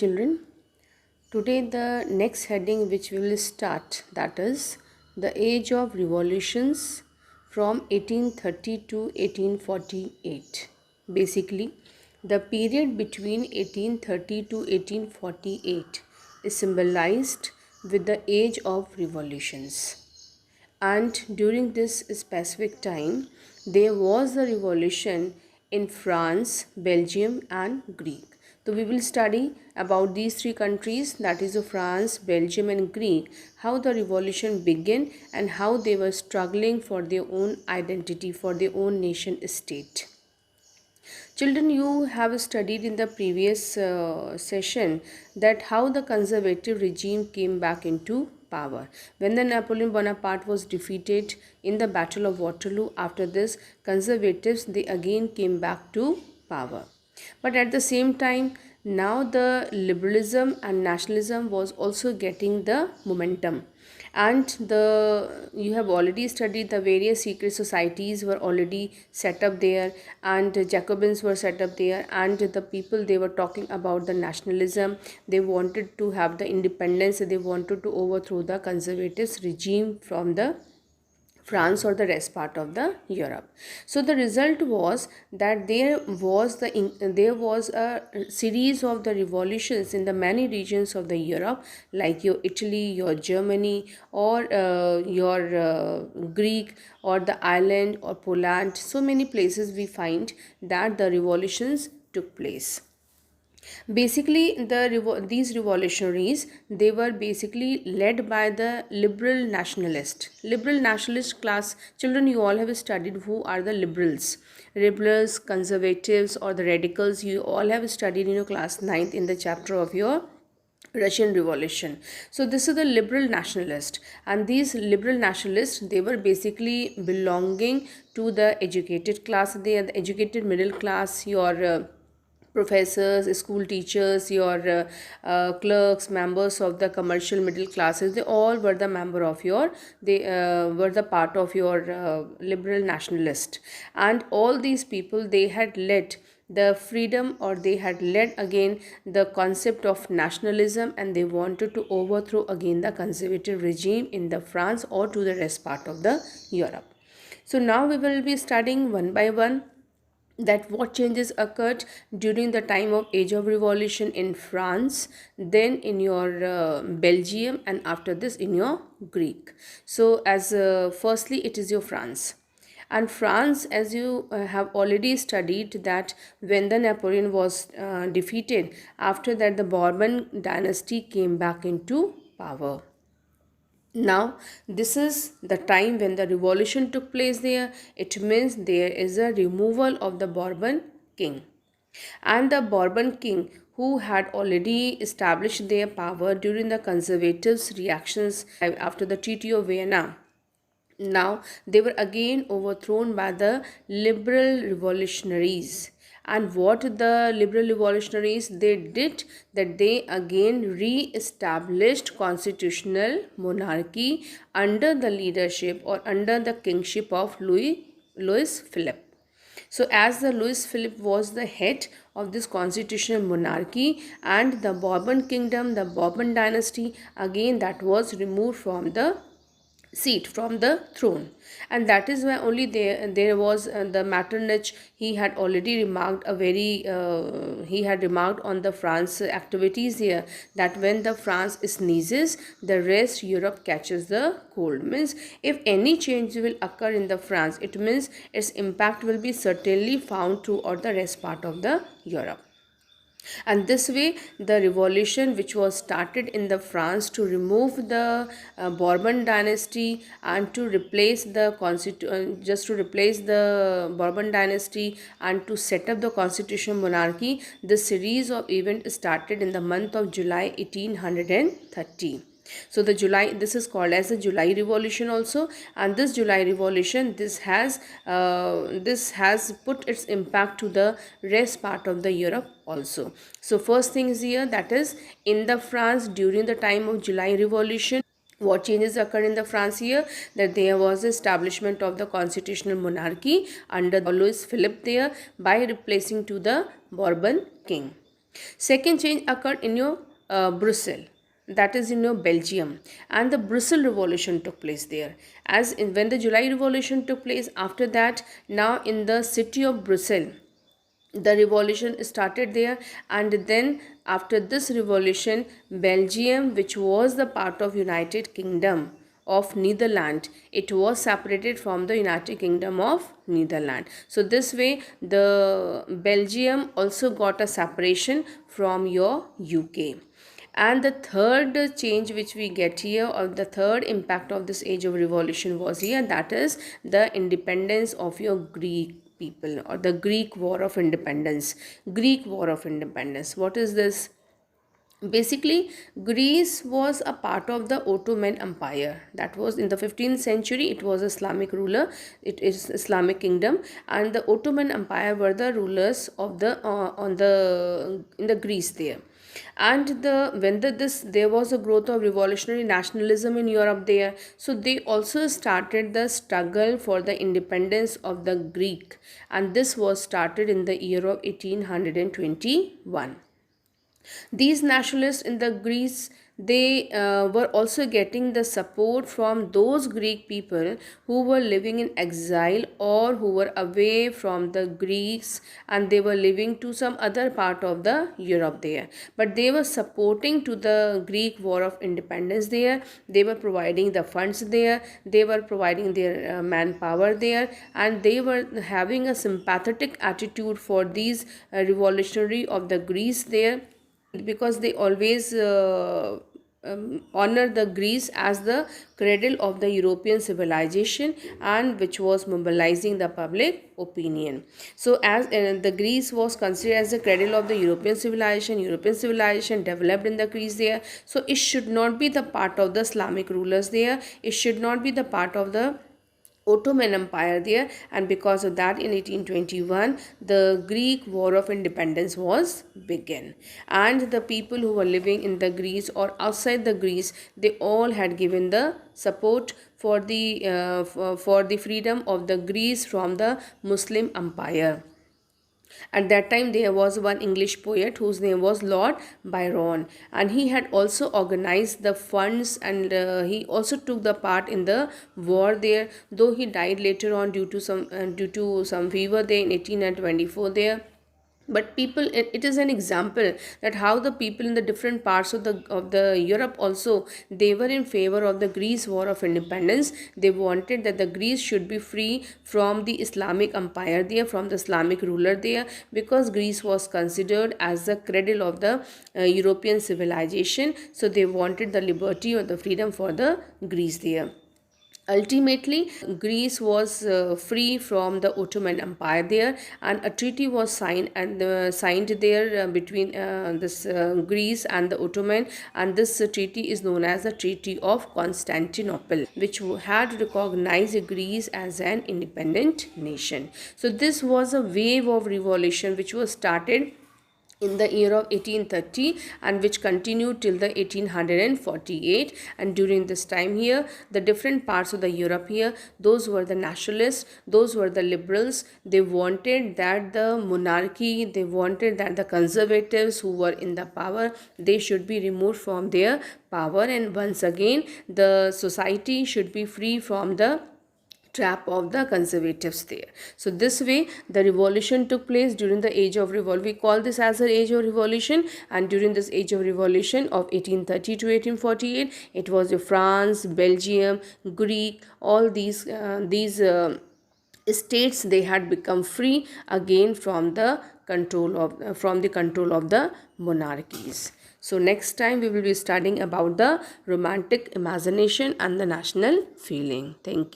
children. Today the next heading which we will start, that is the age of revolutions from 1830 to 1848. Basically, the period between 1830 to 1848 is symbolized with the age of revolutions. And during this specific time, there was a revolution in France, Belgium, and Greek. So we will study about these three countries, that is France, Belgium, and Greek, how the revolution began and how they were struggling for their own identity, for their own nation state. Children, you have studied in the previous session that how the conservative regime came back into power. When the Napoleon Bonaparte was defeated in the Battle of Waterloo, after this, conservatives, they again came back to power. But at the same time, now the liberalism and nationalism was also getting the momentum, and you have already studied the various secret societies were already set up there, and Jacobins were set up there, and the people, they were talking about the nationalism. They wanted to have the independence, they wanted to overthrow the conservatives regime from the France or the rest part of the Europe. So the result was that there was a series of the revolutions in the many regions of the Europe, like your Italy, your Germany, or your Greek, or the Ireland, or Poland. So many places we find that the revolutions took place. Basically, these revolutionaries, they were basically led by the liberal nationalist class. Children, you all have studied who are the liberals, conservatives, or the radicals. You all have studied in your class 9th in the chapter of your Russian Revolution. So this is the liberal nationalist, and these liberal nationalists, they were basically belonging to the educated class. They are the educated middle class, your professors, school teachers, your clerks, members of the commercial middle classes. They all were the member of your, they were the part of your liberal nationalist. And all these people, they had led the freedom, or they had led again the concept of nationalism, and they wanted to overthrow again the conservative regime in the France or to the rest part of the Europe. So now we will be studying one by one that what changes occurred during the time of age of revolution in France, then in your Belgium, and after this in your Greek. So as firstly, it is your France. And France, as you have already studied, that when the Napoleon was defeated, after that the Bourbon dynasty came back into power. Now, this is the time when the revolution took place there. It means there is a removal of the Bourbon king. And the Bourbon king, who had already established their power during the conservatives' reactions after the Treaty of Vienna, now they were again overthrown by the liberal revolutionaries. And what the liberal revolutionaries they did, that they again re-established constitutional monarchy under the leadership or under the kingship of Louis Philippe. So as the Louis Philippe was the head of this constitutional monarchy, and the Bourbon kingdom, the Bourbon dynasty, again that was removed from the seat, from the throne. And that is why only there was the Metternich. He had already remarked he had remarked on the France activities here, that when the France sneezes, the rest Europe catches the cold. Means if any change will occur in the France, it means its impact will be certainly found throughout the rest part of the Europe. And this way, the revolution which was started in the France to remove the Bourbon dynasty and to replace the just to replace the Bourbon dynasty and to set up the constitutional monarchy, the series of events started in the month of July 1830. So the July, this is called as the July Revolution also, and this July Revolution, this has put its impact to the rest part of the Europe also. So first thing is here, that is in the France during the time of July Revolution, what changes occurred in the France here, that there was establishment of the constitutional monarchy under Louis Philippe there by replacing to the Bourbon king. Second change occurred in your Brussels, that is in your Belgium, and the Brussels Revolution took place there. When the July Revolution took place, after that, now in the city of Brussels, the revolution started there, and then after this revolution, Belgium, which was the part of United Kingdom of Netherlands, it was separated from the United Kingdom of Netherlands. So this way the Belgium also got a separation from your UK. And the third change which we get here, or the third impact of this age of revolution was here, that is the independence of your Greek people, or the Greek war of independence. Greek war of independence, what is this? Basically, Greece was a part of the Ottoman Empire. That was in the 15th century. It was Islamic ruler. It is Islamic kingdom, and the Ottoman Empire were the rulers of the on the in the Greece there. And there was a growth of revolutionary nationalism in Europe there. So they also started the struggle for the independence of the Greek, and this was started in the year of 1821. These nationalists in the Greece, they were also getting the support from those Greek people who were living in exile, or who were away from the Greeks, and they were living to some other part of the Europe there. But they were supporting to the Greek war of independence there. They were providing the funds there. They were providing their manpower there, and they were having a sympathetic attitude for these revolutionary of the Greece there, because they always honor the Greece as the cradle of the European civilization, and which was mobilizing the public opinion. So as the Greece was considered as the cradle of the European civilization developed in the Greece there. So it should not be the part of the Islamic rulers there. It should not be the part of the Ottoman Empire there, and because of that, in 1821, the Greek War of Independence was begun, and the people who were living in the Greece or outside the Greece, they all had given the support for the freedom of the Greece from the Muslim Empire. At that time, there was one English poet whose name was Lord Byron, and he had also organized the funds, and he also took the part in the war there. Though he died later on due to some fever there in 1824 there. But people, it is an example that how the people in the different parts of the Europe also, they were in favor of the Greece war of independence. They wanted that the Greece should be free from the Islamic empire there, from the Islamic ruler there, because Greece was considered as the cradle of the European civilization. So they wanted the liberty or the freedom for the Greece there. Ultimately, Greece was free from the Ottoman Empire there, and a treaty was signed there between this Greece and the Ottoman, and this treaty is known as the Treaty of Constantinople, which had recognized Greece as an independent nation. So this was a wave of revolution which was started in the year of 1830, and which continued till the 1848. And during this time here, the different parts of the Europe here, those were the nationalists, those were the liberals. They wanted that the monarchy, they wanted that the conservatives who were in the power, they should be removed from their power, and once again the society should be free from the trap of the conservatives there. So this way the revolution took place during the age of revolt. We call this as the age of revolution, and during this age of revolution of 1830 to 1848, it was France, Belgium, Greek, all these states, they had become free again from the control of the monarchies. So next time we will be studying about the romantic imagination and the national feeling. Thank you.